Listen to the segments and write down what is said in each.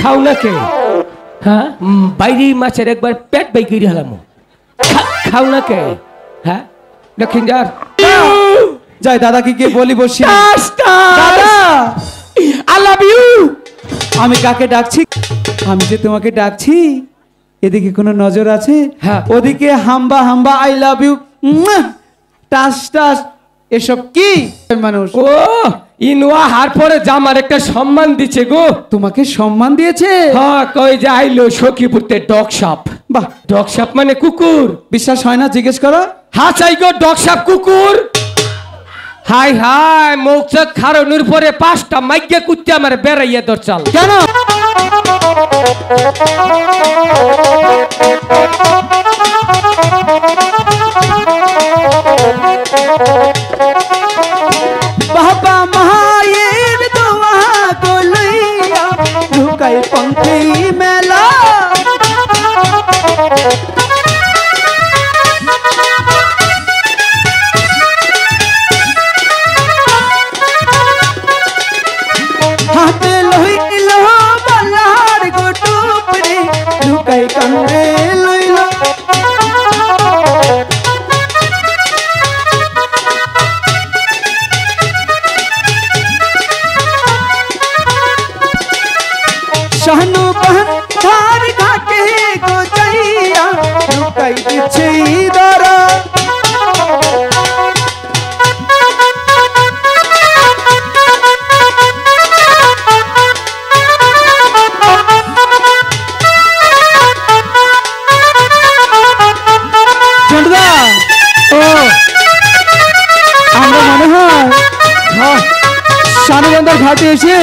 খাও না কে? হ্যাঁ, বাইরে মাছের একবার পেট বাই করে হলাম। খাও না কে? হ্যাঁ লক্ষিন্দর, যাই দাদাকে গিয়ে বলি বসি। দাদা আই লাভ ইউ। আমি কাকে ডাকছি? আমি যে তোমাকে ডাকছি, এদিকে কোনো নজর আছে? হ্যাঁ। ওদিকে হাম্বা হাম্বা আই লাভ ইউ, টাস টাস, এসব কি মানুষ? ও ইনুয়া হার পরে জামার একটা সম্মান দিছে গো। তোমাকে সম্মান দিয়েছে? হ্যাঁ, কই যে আইলো সখীপুরতে ডগ সাপ। বাহ, ডগ সাপ মানে কুকুর। বিশ্বাস হয় না? জিজ্ঞেস করো। হ্যাঁ চাই গো, ডগ সাপ কুকুর। হাই হাই, মুখ চোখ খারণের পরে 5টা মাইকে কুত্তে আমার বেড়াইয়া দরচাল কেন? বাবা মায়ের দোয়া গলইয়া ঢুকাই পঙ্খি মেলা, হাতে লইল বালার গোটুপরে ঢুকাই কান্দে লইল। শানু পাহাড় ঘাটে গোজাইয়া ঢুকাই দিচ্ছে দরা, আমরা মনে হয় শানুগন্ধার ঘাটে এসে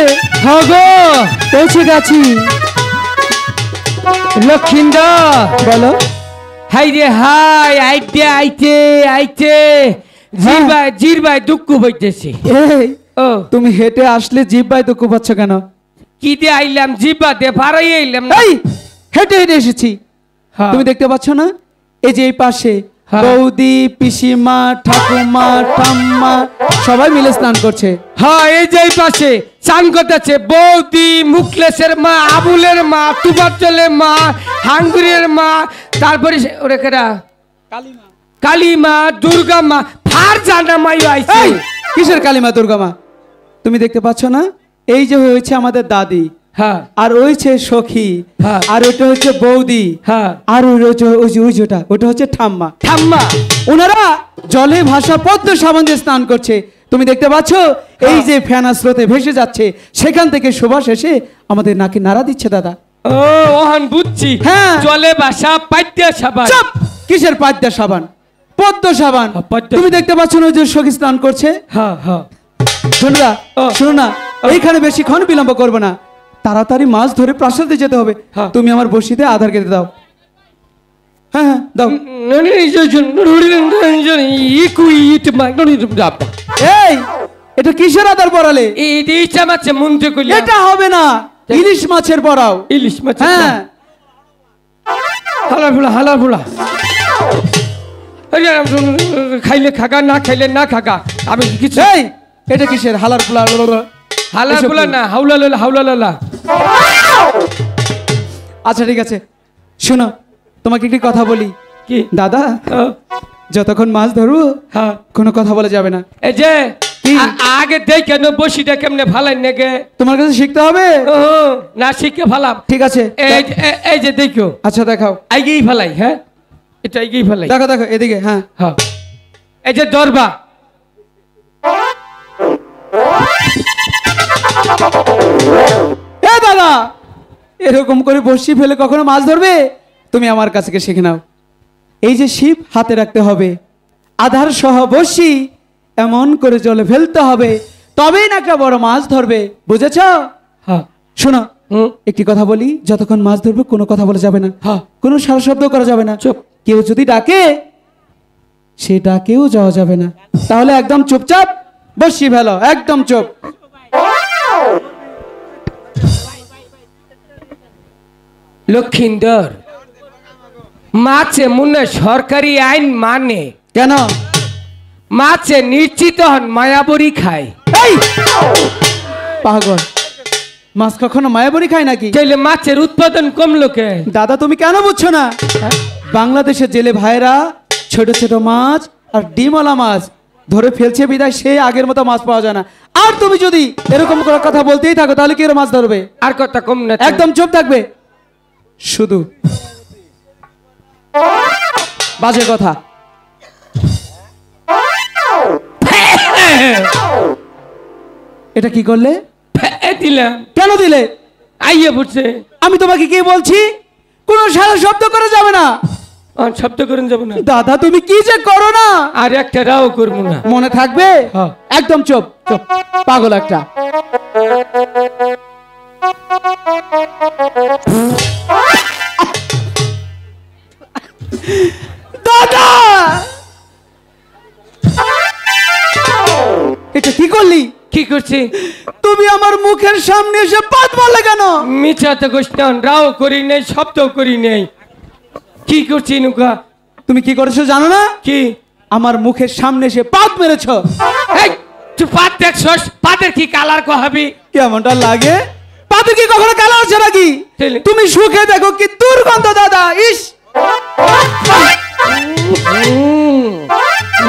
পৌঁছে গেছি। লক্ষিন্দর বলো। হাই রে হাই, আইতে আইতে আইতে জিরবাই দুঃখ হইতেছে। এই ও তুমি হেঁটে আসলে জিব্বায় দুঃখ পাচ্ছ কেন? কি দিয়ে আইলাম? জিব্বা দিয়ে ভাড়াই আইলাম না। এই হেঁটে হেঁটে এসেছি, হ্যাঁ। তুমি দেখতে পাচ্ছ না? এই যে এই পাশে হ্যাঁ। বৌদি, পিসিমা, ঠাকুমা, ঠাম্মা সবাই মিলে স্নান করছে। হ্যাঁ, এই যে এই পাশে চান করতেছে বৌদি, মুখলেসের মা, আবুলের মা, তুবাচলের মা, হাঙ্গুরের মা, তারপরে ওরে কেরা কালীমা, দুর্গা মা, ফার জানা মাইও আইছে। এই কিসের কালীমা দুর্গা মা? তুমি দেখতে পাচ্ছ না? এই যে হয়েছে আমাদের দাদি, হ্যাঁ, আর ওইছে সখী, হ্যাঁ। আর ওটা হচ্ছে বৌদি, হ্যাঁ। আর ওটা হচ্ছে ঠাম্মা। ঠাম্মা ওনারা জলে ভাসা পদ্ম সাবান দিয়ে স্নান করছে। তুমি দেখতে পাচ্ছ এই যে ফেনা স্রোতে ভেসে যাচ্ছে, সেখান থেকে সুবাস এসে আমাদের নাকে নাড়া দিচ্ছে দাদা। ও ওহান বুঝছি। হ্যাঁ। জলে বাসা পাইত্যা সাবান। চুপ! কিসের পাদ্যা সাবান? পদ্ম সাবান। পদ্ম। তুমি দেখতে পাচ্ছ না ওই যে সখী স্নান করছে? হ্যাঁ হ্যাঁ। শোনো ও। শোনো না, এইখানে বেশিক্ষণ বিলম্ব করবো না, তাড়াতাড়ি মাছ ধরে প্রাসাদে যেতে হবে। হ্যাঁ। তুমি আমার বড়শিতে আধার কেটে দাও। হ্যাঁ হ্যাঁ দাও। এই এটা কিসের আধার পড়ালে? এটা হবে না, ইলিশ মাছের পড়াও। ইলিশ মাছ। হ্যাঁ। হালার ফুলা হালার ফুলা খাইলে খাগা, না খাইলে না খাগা। আমি কিছু এই এটা কিসের হালার ফুলা? হালার ফুলা না, হাউলা লালা হাউলা লালা। আচ্ছা ঠিক আছে, শোনো তোমাকে একটি কথা বলি। কি দাদা? যতক্ষণ মাছ ধরবো হ্যাঁ কোনো কথা বলা যাবে না। এই যে আগে দেখ কেন বসিটা কেমনে ফালাই নেগে তোমার কাছে শিখতে হবে। না শিখে ফালাম। ঠিক আছে এই যে দেখো। আচ্ছা দেখাও। আগেই ফালাই। হ্যাঁ এটা আগেই ফালাই। দেখো দেখো এদিকে। হ্যাঁ হ্যাঁ এই যে দরবা। এ দাদা, এরকম করে বসি ফেলে কখনো মাছ ধরবে? তুমি আমার কাছে শিখে নাও। এই যে শিব হাতে রাখতে হবে, আধার সহ বসি এমন করে জলে ফেলতে হবে, তবেই না একটা বড় মাছ ধরবে, বুঝেছ? হ্যাঁ শোনো একটি কথা বলি, যতক্ষণ মাছ ধরবে কোনো কথা বলা যাবে না। হ্যাঁ। কোনো সারা শব্দ করা যাবে না। চুপ। কেউ যদি ডাকে সে ডাকেও যাওয়া যাবে না। তাহলে একদম চুপচাপ বসি ফেলো, একদম চুপ। লক্ষিন্দর, মাছে মনে সরকারি আইন মানে কেন? মাছে নিশ্চিত হন মায়াবরী খায়। এই পাগল, মাছ কখনো মায়াবনী খায় নাকি? তাহলে মাছের উৎপাদন কমলো কে? দাদা তুমি কেন বুঝছো না? বাংলাদেশের জেলে ভাইরা ছোট ছোট মাছ আর ডিমওয়ালা মাছ ধরে ফেলছে বিদায় সে আগের মতো মাছ পাওয়া যায় না। আর তুমি যদি এরকম করে কথা বলতেই থাকো তাহলে কি মাছ ধরবে? আর কথা কম না, একদম চুপ থাকবে। শুধু বাজে কথা। এটা কি করলে? দিলাম। কেন দিলে? আইয়ে পড়ছে। আমি তোমাকে কি বলছি, কোনো সারা শব্দ করে যাবে না। শব্দ করেন যাবো না। দাদা তুমি কি যে করো না। আর একটা রাও করবো না, মনে থাকবে? হ্যাঁ। একদম চুপ চুপ, পাগল একটা। দাদা এটা কি করলি? কি করছি? তুমি আমার মুখের সামনে এসে পাত মারলে কেন? মিছাতে গোষ্ঠন, রাও করি নেই, শব্দ করি নেই। কি করছি নুকা? তুমি কি করেছো জানো না? কি? আমার মুখের সামনে এসে পাত মেরেছো। এই তুই পাত দেখছস? পাতের কি কালার কহাবি? কেমনটা লাগে? পাতের কি কখনো কালো আছে নাকি? তাইলে? তুমি সুখে দেখো কি দুর্গন্ধ দাদা। ইস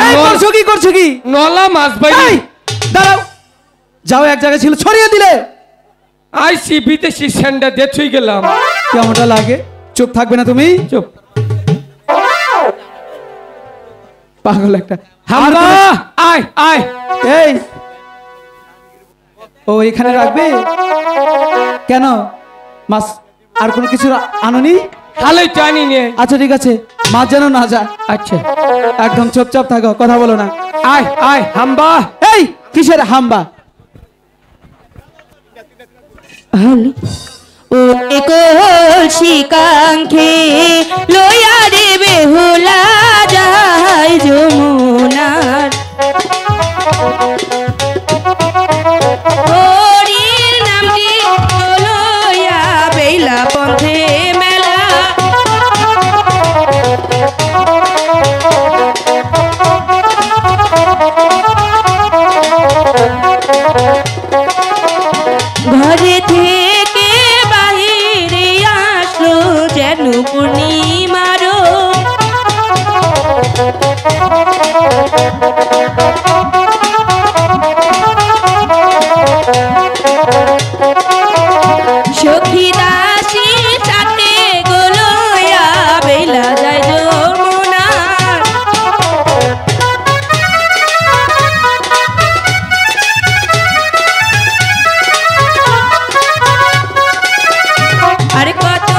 এই করছো কি, করছো কি? নলা মাছ ভাই। এই, দাঁড়াও, যাও এক জায়গায় ছিল ছড়িয়ে দিলে। আইসি বিদেশি স্যান্ডা দেখছই গেলাম। কেমনটা লাগে? চুপ থাকবে না তুমি? চুপ। পাগল একটা। হামলা আয় আয়। এই ও এখানে রাখবে কেন? মাছ আর কোনো কিছু আনোনি? খালে টানি নে। আচ্ছা ঠিক আছে, মাছ যেন না যায়। আচ্ছা একদম চুপচাপ থাকো, কথা বলো না। আয় আয় হাম্বা। এই কিসের হাম্বা? ও কলসি কাঙ্ক্ষে লইয়া রে বেহুলা যায় যমুনার হরির নামটি লইয়া বেলা পথে মেলা ঘরে থেকে বাহিরে আসলো যেন পূর্ণিমারো সখী দাসী সাথে গোলয়া বেলা যায় যমুনা আর কত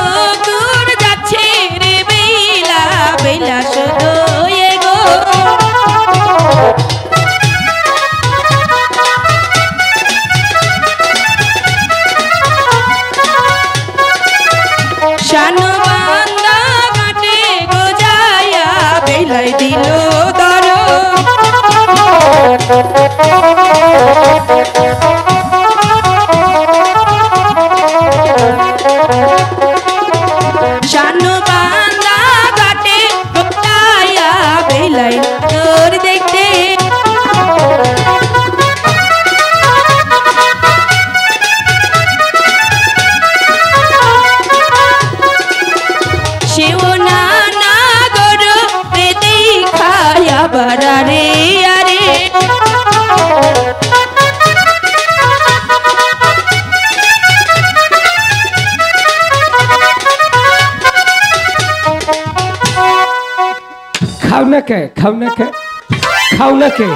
দূর যাচ্ছে রে বেলা বেলা শুধু এগো শানু বান্দা ঘাটে গোজায়া বেলাই দিল দর শানু বান্দা ঘাটে গোজায়া বেলাই তোর দেখতে সেও না না গরু প্রেতে খায়া বাড়ারে আরে খাও না কে? খাও না কে? খাও না কে?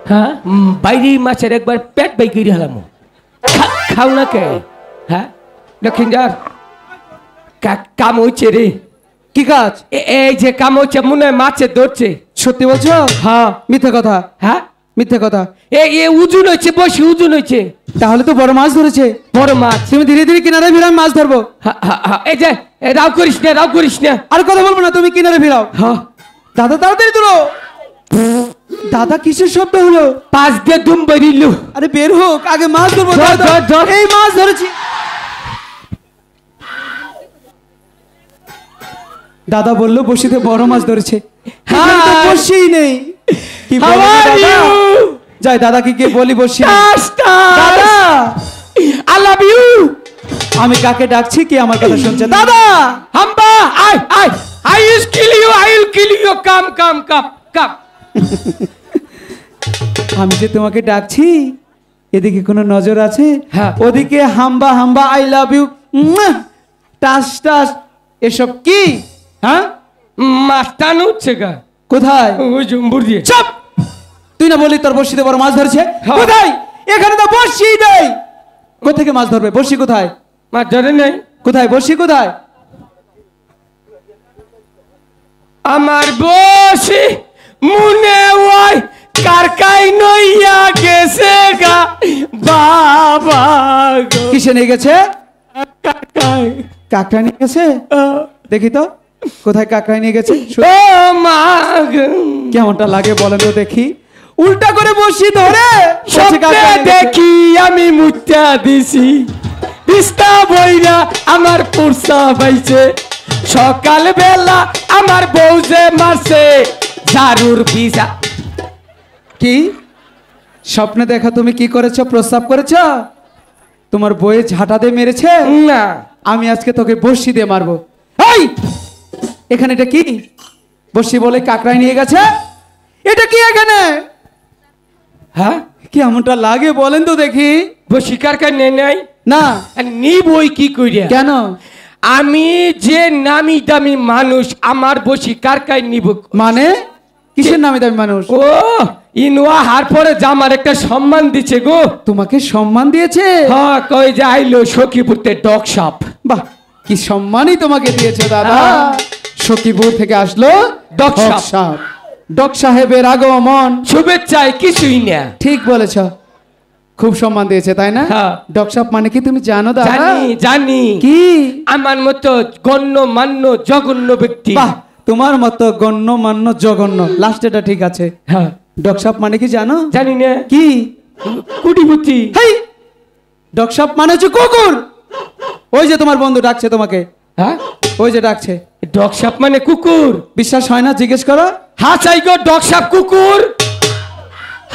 হ্যাঁ বাইরে মাছের একবার পেট বাই করে হলাম। খাও না কে? হ্যাঁ লক্ষিন্দার কাম হচ্ছে রে। কি কাজ? এই যে কাম হচ্ছে মনে হয় মাছে ধরছে। সত্যি বলছো? হ্যাঁ মিথ্যে কথা। হ্যাঁ মিথ্যে কথা। এ উজুন হচ্ছে, বসে উজুন হচ্ছে। তাহলে তো বড় মাছ ধরেছে। বড় মাছ। তুমি ধীরে ধীরে কিনারে ফিরাও, মাছ ধরবো। এই যে রাও করিস না, রাও করিস না। আর কথা বলবো না, তুমি কিনারে ফিরাও। হ্যাঁ দাদা তাড়াতাড়ি তুলো। দাদা কিসের শব্দ হলো? পাঁচ দিয়ে দুম বেরিল। আরে বের হোক, আগে মাছ ধরবো। ধর, দাদা, ধর, ধর। এই মাছ ধরেছি। দাদা বললো বসিতে বড় মাছ ধরেছে। এখানে তো Hi. বসিই নেই। কি How বলবো are দাদা? you? যাই দাদাকে গিয়ে বলি বসি। দাদা দাদা আল্লাহ লাভ ইউ। আমি কাকে ডাকছি কি আমার কথা শুনছে? দাদা হাম্বা I I I will kill you, I will kill you, come come come come. আমি যে তোমাকে ডাকছি এদিকে কোনো নজর আছে? হ্যাঁ। ওদিকে হাম্বা হাম্বা আই লাভ ইউ টাস টাস এসব কি? হ্যাঁ মাস্তান উঠছে গা, কোথায়? ওই জম্বুর দিয়ে। চুপ! তুই না বলি তোর বড়শিতে বড় মাছ ধরছে? হ্যাঁ। কোথায়? এখানে তো বড়শি নেই। কোথেকে মাছ ধরবে? বড়শি কোথায়? মাছ ধরে নাই। কোথায় বড়শি কোথায়? আমার বসি মনে ওই কারকাই নইয়া গেছে গা বাবা গো। কিসে নিয়ে গেছে? কারকাই। কাকড়া নিয়ে গেছে? দেখি তো কোথায় কাকড়া নিয়ে গেছে। ও মা গো। কেমনটা লাগে বলেন তো দেখি। উল্টা করে বসি ধরে বলছে স্বপ্নে কাকড়া নিয়ে গেছে। দেখি আমি মুত্যা দিছি, বিস্তা বইরা আমার পুরসা পাইছে। সকাল বেলা আমার বউ যে মারছে ঝাড়ুর পিজা। কি স্বপ্নে দেখা? তুমি কি করেছো? প্রস্তাব করেছো? তোমার বইয়ে ঝাঁটা দিয়ে মেরেছে? না আমি আজকে তোকে বড়শি দিয়ে মারবো। এই এখানে এটা কি? বড়শি বলে কাকড়ায় নিয়ে গেছে? এটা কি এখানে? হ্যাঁ কি এমনটা লাগে বলেন তো দেখি। বসি কারকাই নেই নাই না নিবই কি কইরা? কেন? আমি যে নামি দামি মানুষ, আমার বসি কারকাই নিব মানে কিসের নামে দামি মানুষ? ও ইনোয়া হার পরে জামার একটা সম্মান দিছে গো। তোমাকে সম্মান দিয়েছে? হ্যাঁ কই যে আইলো সখীপুরতে ডগ শপ। বাহ কি সম্মানই তোমাকে দিয়েছে দাদা। সখীপুর থেকে আসলো ডগ ডগ সাপ। সাপ। ডগ সাহেবের আগমন। শুভেচ্ছায় কিছুই না। ঠিক বলেছ, খুব সম্মান দিয়েছে তাই না? হ্যাঁ। ডগ সাপ মানে কি তুমি জানো দাদা? জানি জানি। কি? আমার মতো গণ্য মান্য জঘন্য ব্যক্তি। বাহ তোমার মতো গণ্যমান্য জঘন্য, লাস্টেটা ঠিক আছে। হ্যাঁ ডগ সাপ মানে কি জানো? জানি না। কি? কুটিপুতি। হেই ডগ সাপ মানে হচ্ছে কুকুর। ওই যে তোমার বন্ধু ডাকছে তোমাকে, হ্যাঁ ওই যে ডাকছে। ডগ শপ মানে কুকুর? বিশ্বাস হয় না? জিজ্ঞেস করো। হ্যাঁ চাই গো ডগ শপ কুকুর।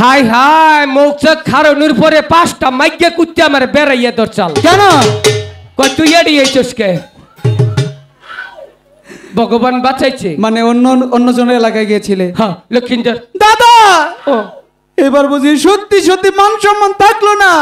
হাই হাই মুখ চোখ খারনুর পরে 5টা মাইকে কুত্তে আমার বেড়াইয়া দরচাল। কেন? কই তুই এড়ি আইছস কে? ভগবান বাঁচাইছে। মানে অন্য অন্য জনের এলাকায় গিয়েছিলে? হ্যাঁ লক্ষিন্দর। দাদা ও এবার বুঝি সত্যি সত্যি মান সম্মান থাকলো না।